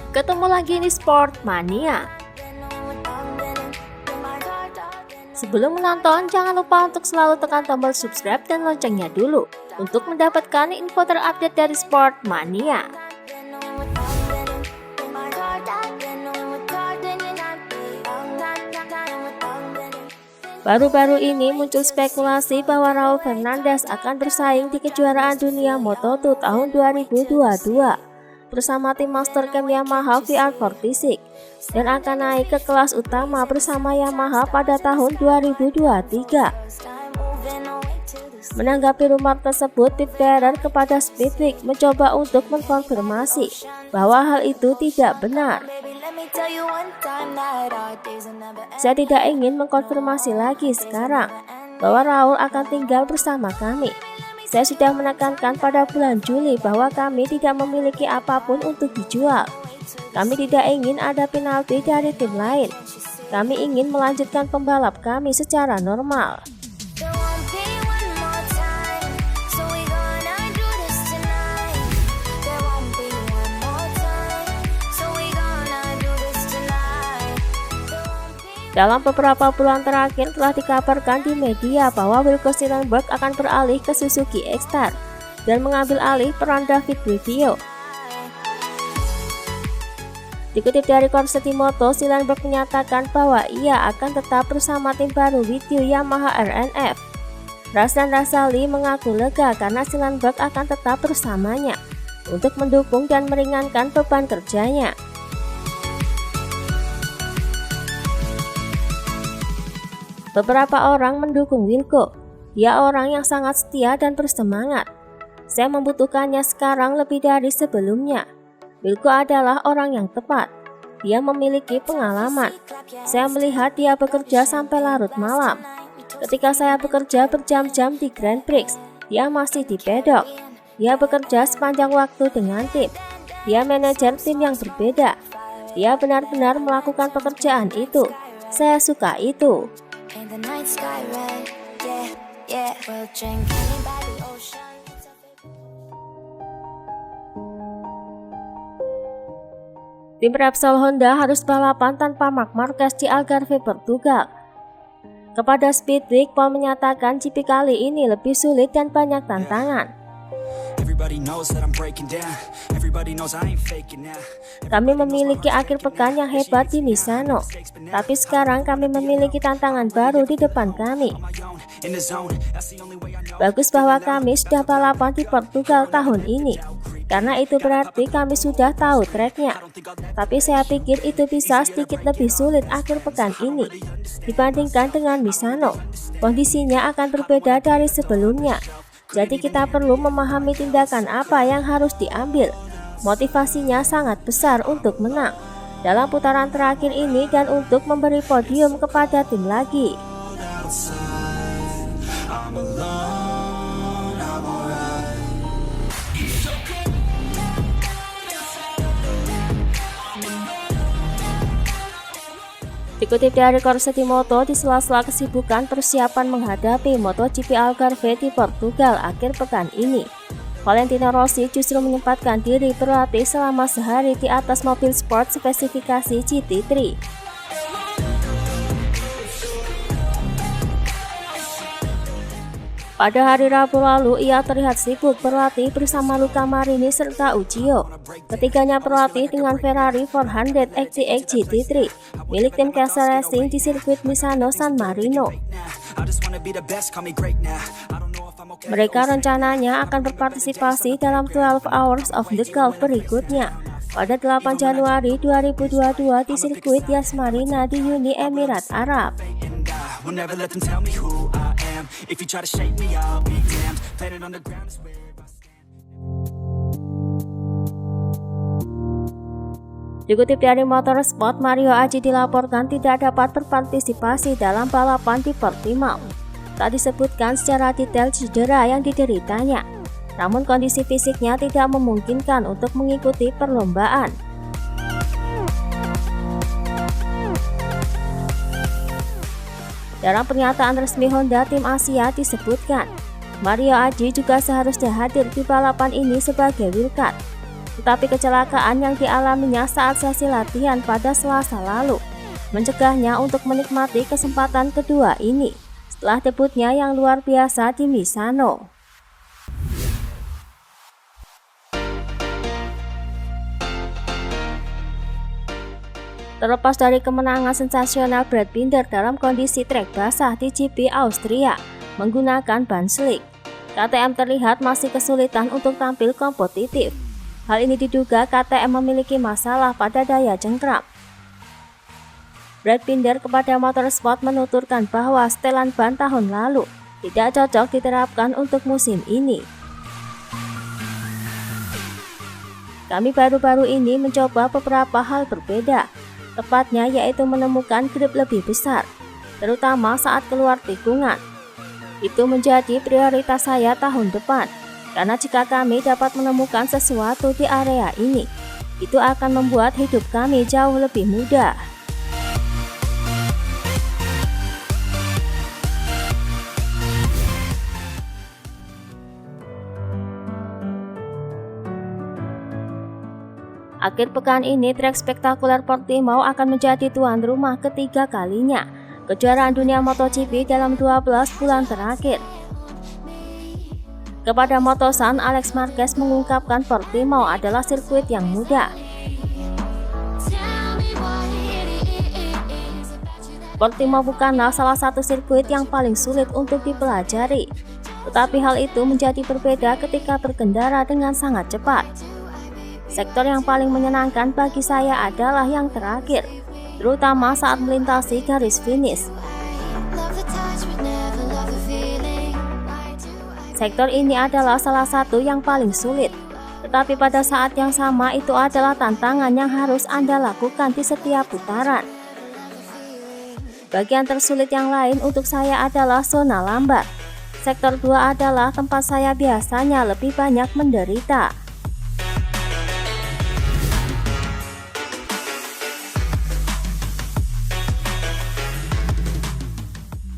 Ketemu lagi di Sport Mania. Sebelum menonton, jangan lupa untuk selalu tekan tombol subscribe dan loncengnya dulu untuk mendapatkan info terupdate dari Sport Mania. Baru-baru ini muncul spekulasi bahwa Raul Fernandez akan bersaing di kejuaraan dunia Moto2 tahun 2022 bersama tim Master Camp Yamaha VR46 dan akan naik ke kelas utama bersama Yamaha pada tahun 2023. Menanggapi rumor tersebut, Pit Bearer kepada Speedweek mencoba untuk mengkonfirmasi bahwa hal itu tidak benar. Saya tidak ingin mengkonfirmasi lagi sekarang bahwa Raul akan tinggal bersama kami. Saya sudah menekankan pada bulan Juli bahwa kami tidak memiliki apapun untuk dijual. Kami tidak ingin ada penalti dari tim lain. Kami ingin melanjutkan pembalap kami secara normal. Dalam beberapa bulan terakhir telah dikabarkan di media bahwa Wilco Silkenberg akan beralih ke Suzuki X-Star dan mengambil alih peran David Brivio. Dikutip dari Corsetti Moto, Silkenberg menyatakan bahwa ia akan tetap bersama tim baru Withyu Yamaha RNF. Razdan Razali mengaku lega karena Silkenberg akan tetap bersamanya untuk mendukung dan meringankan beban kerjanya. Beberapa orang mendukung Wilco. Dia orang yang sangat setia dan bersemangat. Saya membutuhkannya sekarang lebih dari sebelumnya. Wilco adalah orang yang tepat. Dia memiliki pengalaman. Saya melihat dia bekerja sampai larut malam. Ketika saya bekerja berjam-jam di Grand Prix, dia masih di pedok. Dia bekerja sepanjang waktu dengan tim. Dia manajer tim yang berbeda. Dia benar-benar melakukan pekerjaan itu. Saya suka itu. Tim Repsol Honda harus balapan tanpa Marc Marquez di Algarve, Portugal. Kepada Speedweek, Paul menyatakan GP kali ini lebih sulit dan banyak tantangan. Kami memiliki akhir pekan yang hebat di Misano, tapi sekarang kami memiliki tantangan baru di depan kami. Bagus bahwa kami sudah balapan di Portugal tahun ini, karena itu berarti kami sudah tahu treknya. Tapi saya pikir itu bisa sedikit lebih sulit akhir pekan ini dibandingkan dengan Misano. Kondisinya akan berbeda dari sebelumnya. Jadi kita perlu memahami tindakan apa yang harus diambil. Motivasinya sangat besar untuk menang dalam putaran terakhir ini dan untuk memberi podium kepada tim lagi. Dikutip dari Corsetti Moto, di sela-sela kesibukan persiapan menghadapi MotoGP Algarve di Portugal akhir pekan ini, Valentino Rossi justru menyempatkan diri berlatih selama sehari di atas mobil sport spesifikasi GT3. Pada hari Rabu lalu, ia terlihat sibuk berlatih bersama Luca Marini serta Uccio. Ketiganya berlatih dengan Ferrari 400 XTX GT3 milik tim Castle Racing di sirkuit Misano San Marino. Mereka rencananya akan berpartisipasi dalam 12 Hours of the Gulf berikutnya pada 8 Januari 2022 di sirkuit Yas Marina di Uni Emirat Arab. Dikutip dari Motorsport, Mario Aji dilaporkan tidak dapat berpartisipasi dalam balapan di Portimao. Tak disebutkan secara detail cedera yang dideritanya, namun kondisi fisiknya tidak memungkinkan untuk mengikuti perlombaan. Dalam pernyataan resmi Honda tim Asia disebutkan, Mario Aji juga seharusnya hadir di balapan ini sebagai wildcard. Tetapi kecelakaan yang dialaminya saat sesi latihan pada Selasa lalu mencegahnya untuk menikmati kesempatan kedua ini setelah debutnya yang luar biasa di Misano. Terlepas dari kemenangan sensasional Brad Binder dalam kondisi trek basah di GP Austria menggunakan ban slick, KTM terlihat masih kesulitan untuk tampil kompetitif. Hal ini diduga KTM memiliki masalah pada daya cengkram. Brad Binder kepada Motorsport menuturkan bahwa setelan ban tahun lalu tidak cocok diterapkan untuk musim ini. Kami baru-baru ini mencoba beberapa hal berbeda, tepatnya yaitu menemukan grip lebih besar, terutama saat keluar tikungan. Itu menjadi prioritas saya tahun depan, karena jika kami dapat menemukan sesuatu di area ini, itu akan membuat hidup kami jauh lebih mudah. Akhir pekan ini, trek spektakuler Portimao akan menjadi tuan rumah ketiga kalinya kejuaraan dunia MotoGP dalam 12 bulan terakhir. Kepada Motosan, Alex Marquez mengungkapkan Portimao adalah sirkuit yang mudah. Portimao bukanlah salah satu sirkuit yang paling sulit untuk dipelajari, tetapi hal itu menjadi berbeda ketika berkendara dengan sangat cepat. Sektor yang paling menyenangkan bagi saya adalah yang terakhir, terutama saat melintasi garis finish. Sektor ini adalah salah satu yang paling sulit, tetapi pada saat yang sama itu adalah tantangan yang harus Anda lakukan di setiap putaran. Bagian tersulit yang lain untuk saya adalah zona lambat. Sektor 2 adalah tempat saya biasanya lebih banyak menderita.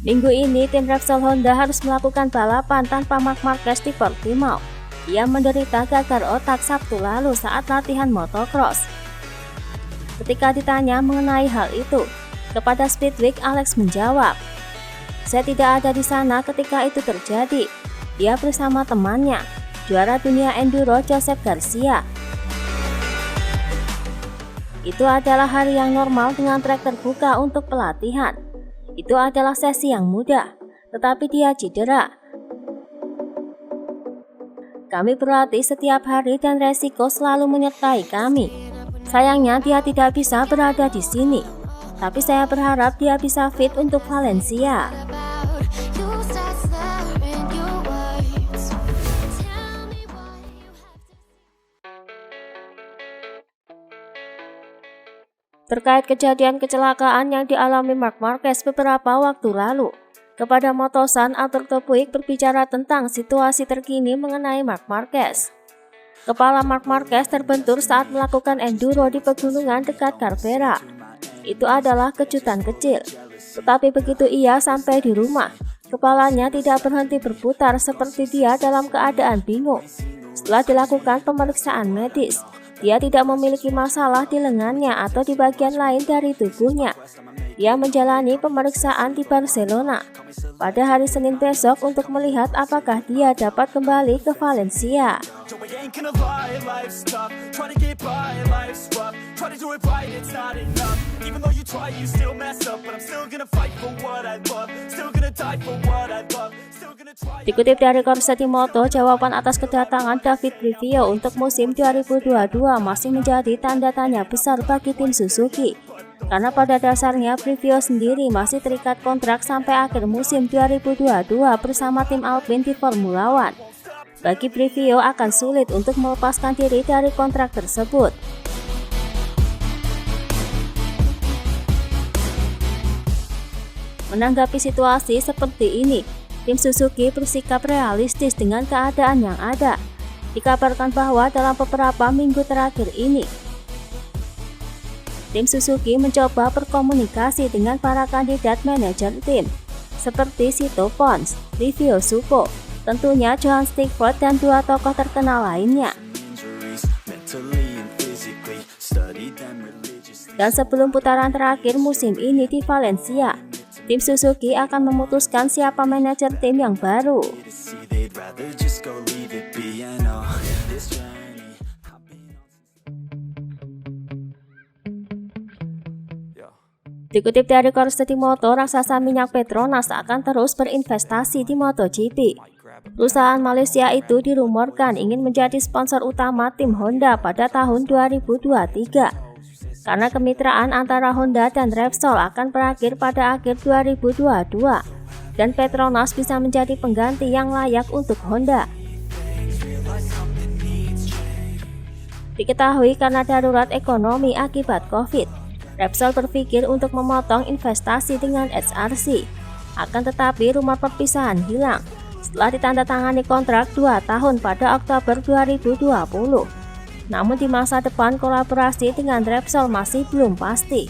Minggu ini, tim Repsol Honda harus melakukan balapan tanpa Marc Marquez di Portimao. Ia menderita gagal otak Sabtu lalu saat latihan motocross. Ketika ditanya mengenai hal itu, kepada Speedweek Alex menjawab, "Saya tidak ada di sana ketika itu terjadi. Dia bersama temannya, juara dunia enduro Joseph Garcia. Itu adalah hari yang normal dengan trek terbuka untuk pelatihan. Itu adalah sesi yang mudah, tetapi dia cedera. Kami berlatih setiap hari dan resiko selalu menyertai kami. Sayangnya dia tidak bisa berada di sini, tapi saya berharap dia bisa fit untuk Valencia." Terkait kejadian kecelakaan yang dialami Marc Marquez beberapa waktu lalu, kepada Motosan, Alberto Puig berbicara tentang situasi terkini mengenai Marc Marquez. Kepala Marc Marquez terbentur saat melakukan enduro di pegunungan dekat Carvera. Itu adalah kejutan kecil, tetapi begitu ia sampai di rumah, kepalanya tidak berhenti berputar seperti dia dalam keadaan bingung. Setelah dilakukan pemeriksaan medis, dia tidak memiliki masalah di lengannya atau di bagian lain dari tubuhnya. Dia menjalani pemeriksaan di Barcelona pada hari Senin besok untuk melihat apakah dia dapat kembali ke Valencia. Dikutip dari Corsetti Moto, jawaban atas kedatangan David Brivio untuk musim 2022 masih menjadi tanda tanya besar bagi tim Suzuki. Karena pada dasarnya Brivio sendiri masih terikat kontrak sampai akhir musim 2022 bersama tim Alpine di Formula One. Bagi Brivio akan sulit untuk melepaskan diri dari kontrak tersebut. Menanggapi situasi seperti ini, tim Suzuki bersikap realistis dengan keadaan yang ada. Dikabarkan bahwa dalam beberapa minggu terakhir ini, tim Suzuki mencoba berkomunikasi dengan para kandidat manajer tim, seperti Sito Pons, Livio Suppo, tentunya Johan Stickford dan dua tokoh terkenal lainnya. Dan sebelum putaran terakhir musim ini di Valencia, tim Suzuki akan memutuskan siapa manajer tim yang baru. Dikutip dari Corstiti Moto, raksasa minyak Petronas akan terus berinvestasi di MotoGP. Perusahaan Malaysia itu dirumorkan ingin menjadi sponsor utama tim Honda pada tahun 2023. Karena kemitraan antara Honda dan Repsol akan berakhir pada akhir 2022, dan Petronas bisa menjadi pengganti yang layak untuk Honda. Diketahui karena darurat ekonomi akibat COVID, Repsol berpikir untuk memotong investasi dengan HRC. Akan tetapi rumor perpisahan hilang setelah ditandatangani kontrak 2 tahun pada Oktober 2020. Namun di masa depan kolaborasi dengan Repsol masih belum pasti.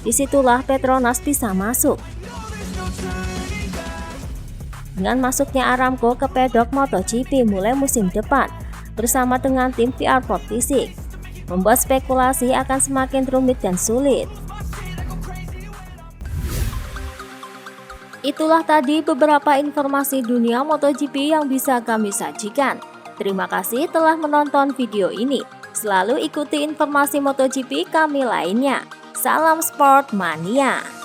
Disitulah Petronas bisa masuk. Dengan masuknya Aramco ke pedok MotoGP mulai musim depan bersama dengan tim VR46, membuat spekulasi akan semakin rumit dan sulit. Itulah tadi beberapa informasi dunia MotoGP yang bisa kami sajikan. Terima kasih telah menonton video ini. Selalu ikuti informasi MotoGP kami lainnya. Salam Sport Mania.